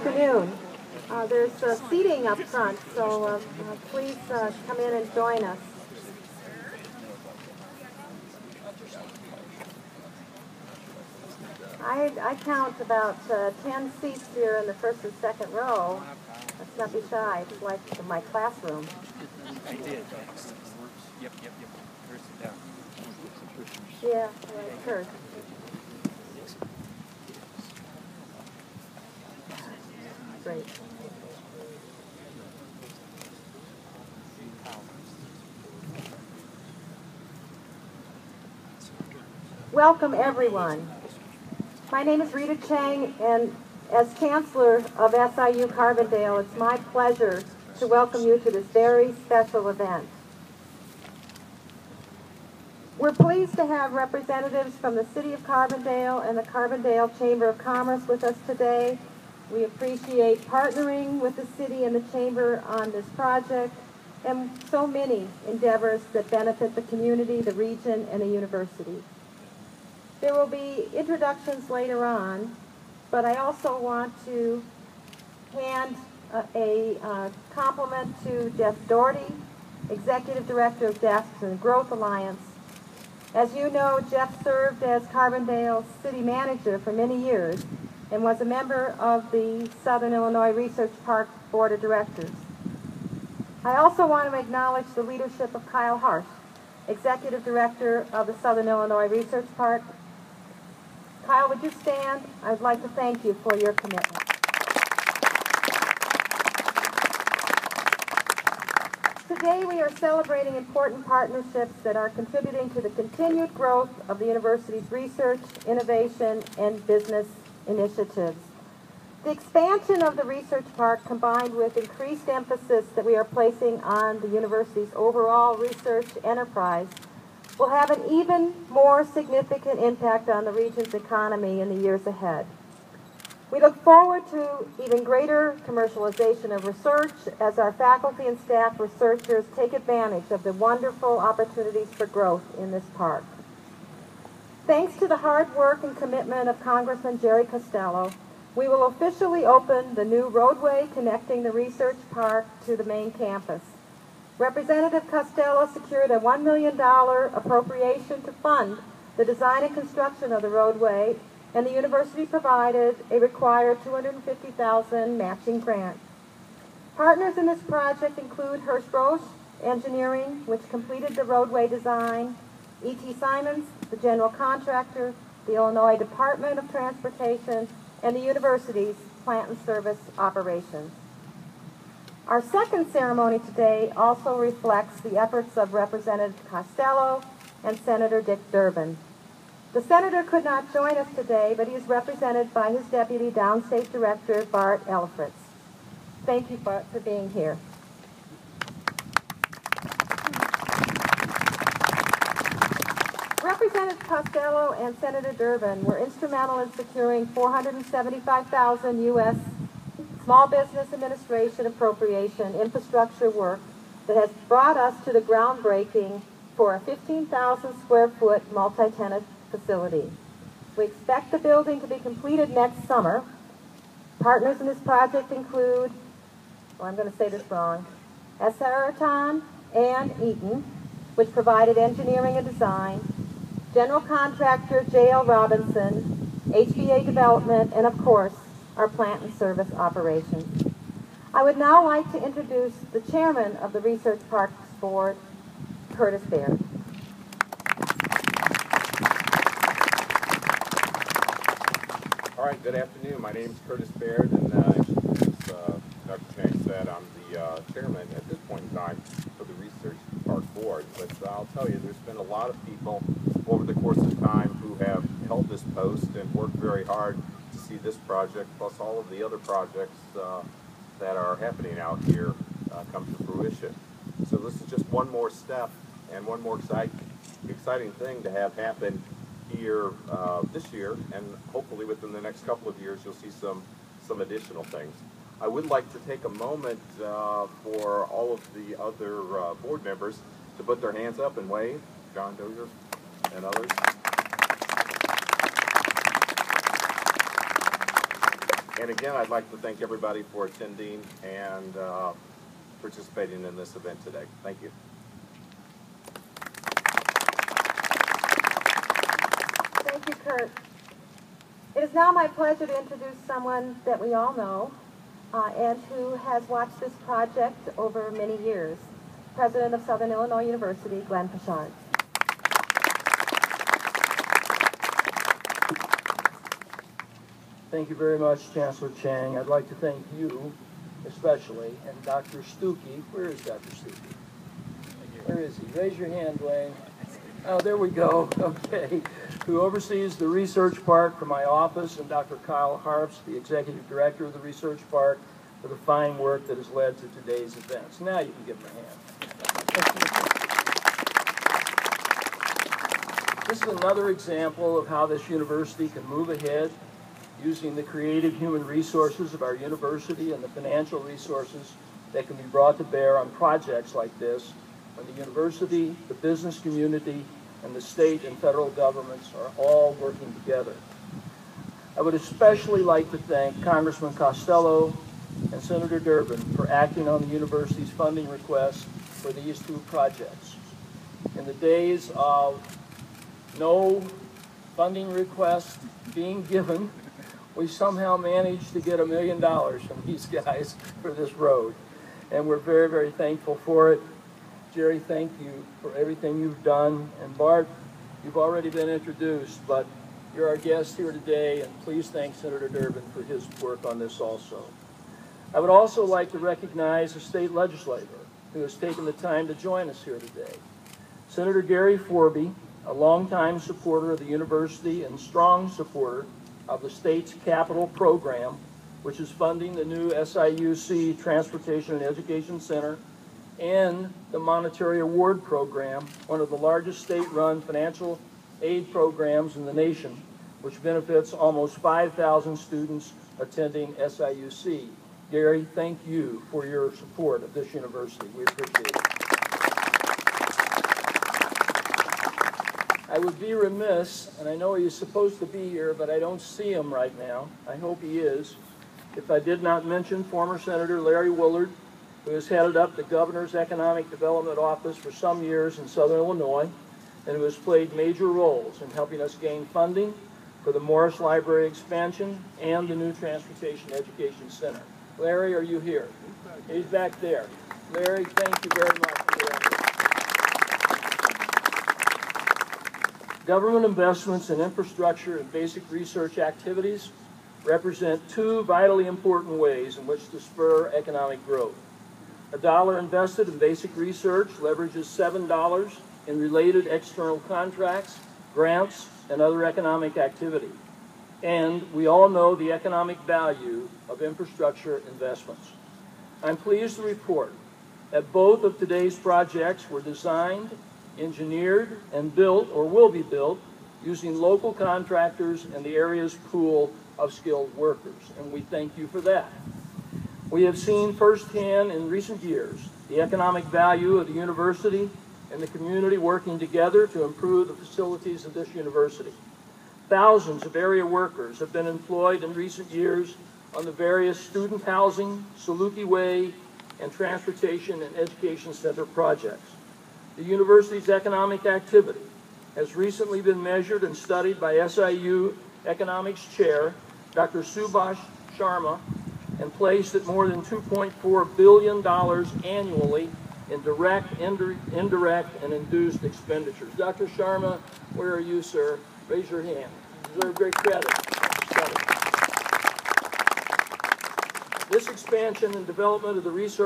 afternoon. There's seating up front, so please come in and join us. I count about 10 seats here in the first and second row. Let's not be shy. It's like my classroom. I did. Yep. Where's it down? Yeah, right, Kurt. Great. Welcome, everyone. My name is Rita Chang, and as Chancellor of SIU Carbondale, it's my pleasure to welcome you to this very special event. We're pleased to have representatives from the City of Carbondale and the Carbondale Chamber of Commerce with us today. We appreciate partnering with the City and the Chamber on this project and so many endeavors that benefit the community, the region, and the university. There will be introductions later on, but I also want to hand a compliment to Jeff Doherty, Executive Director of Jackson Growth Alliance. As you know, Jeff served as Carbondale's city manager for many years and was a member of the Southern Illinois Research Park Board of Directors. I also want to acknowledge the leadership of Kyle Harsh, Executive Director of the Southern Illinois Research Park. Kyle, would you stand? I'd like to thank you for your commitment. Today we are celebrating important partnerships that are contributing to the continued growth of the university's research, innovation, and business initiatives. The expansion of the research park, combined with increased emphasis that we are placing on the university's overall research enterprise, will have an even more significant impact on the region's economy in the years ahead. We look forward to even greater commercialization of research as our faculty and staff researchers take advantage of the wonderful opportunities for growth in this park. Thanks to the hard work and commitment of Congressman Jerry Costello, we will officially open the new roadway connecting the research park to the main campus. Representative Costello secured a $1 million appropriation to fund the design and construction of the roadway, and the university provided a required $250,000 matching grant. Partners in this project include Hirsch-Roche Engineering, which completed the roadway design, E.T. Simons, the general contractor, the Illinois Department of Transportation, and the university's plant and service operations. Our second ceremony today also reflects the efforts of Representative Costello and Senator Dick Durbin. The senator could not join us today, but he is represented by his deputy downstate director, Bart Elfritz. Thank you, Bart, for being here. Representative Costello and Senator Durbin were instrumental in securing $475,000 U.S. Small Business Administration appropriation infrastructure work that has brought us to the groundbreaking for a 15,000 square foot multi-tenant facility. We expect the building to be completed next summer. Partners in this project include, I'm going to say this wrong, Esaraton and Eaton, which provided engineering and design, general contractor J.L. Robinson, HBA Development, and of course, our plant and service operations. I would now like to introduce the chairman of the Research Parks Board, Curtis Baird. All right, good afternoon. My name is Curtis Baird, and as Dr. Chang said, I'm the chairman at this point in time for the Research Park Board. But I'll tell you, there's been a lot of people over the course of time who have held this post and worked very hard to see this project, plus all of the other projects that are happening out here come to fruition. So this is just one more step and one more exciting thing to have happen here this year, and hopefully within the next couple of years you'll see some additional things. I would like to take a moment for all of the other board members to put their hands up and wave. John Dozier and others. And again, I'd like to thank everybody for attending and participating in this event today. Thank you. Thank you, Kurt. It is now my pleasure to introduce someone that we all know and who has watched this project over many years. President of Southern Illinois University, Glenn Pochard. Thank you very much, Chancellor Chang. I'd like to thank you especially, and Dr. Stuckey. Where is Dr. Stuckey? Where is he? Raise your hand, Dwayne. Oh, there we go. Okay. Who oversees the research part for my office, and Dr. Kyle Harps, the executive director of the research part, for the fine work that has led to today's events. Now you can give him a hand. This is another example of how this university can move ahead using the creative human resources of our university and the financial resources that can be brought to bear on projects like this when the university, the business community, and the state and federal governments are all working together. I would especially like to thank Congressman Costello and Senator Durbin for acting on the university's funding request for these two projects. In the days of no funding request being given, we somehow managed to get $1 million from these guys for this road. And we're very, very thankful for it. Jerry, thank you for everything you've done. And Bart, you've already been introduced, but you're our guest here today, and please thank Senator Durbin for his work on this also. I would also like to recognize a state legislator who has taken the time to join us here today. Senator Gary Forby, a longtime supporter of the university and strong supporter of the state's capital program, which is funding the new SIUC Transportation and Education Center and the Monetary Award Program, one of the largest state-run financial aid programs in the nation, which benefits almost 5,000 students attending SIUC. Gary, thank you for your support of this university. We appreciate it. I would be remiss, and I know he's supposed to be here, but I don't see him right now. I hope he is. If I did not mention former Senator Larry Willard, who has headed up the Governor's Economic Development Office for some years in Southern Illinois, and who has played major roles in helping us gain funding for the Morris Library expansion and the new Transportation Education Center. Larry, are you here? He's back there. Larry, thank you very much for your effort. Government investments in infrastructure and basic research activities represent two vitally important ways in which to spur economic growth. A dollar invested in basic research leverages $7 in related external contracts, grants, and other economic activity. And we all know the economic value of infrastructure investments. I'm pleased to report that both of today's projects were designed, engineered, and built, or will be built, using local contractors and the area's pool of skilled workers, and we thank you for that. We have seen firsthand in recent years the economic value of the university and the community working together to improve the facilities of this university. Thousands of area workers have been employed in recent years on the various student housing, Saluki Way, and Transportation and Education Center projects. The university's economic activity has recently been measured and studied by SIU Economics Chair, Dr. Subhash Sharma, and placed at more than $2.4 billion annually in direct, indirect, and induced expenditures. Dr. Sharma, where are you, sir? Raise your hand. You deserve great credit. This expansion and development of the research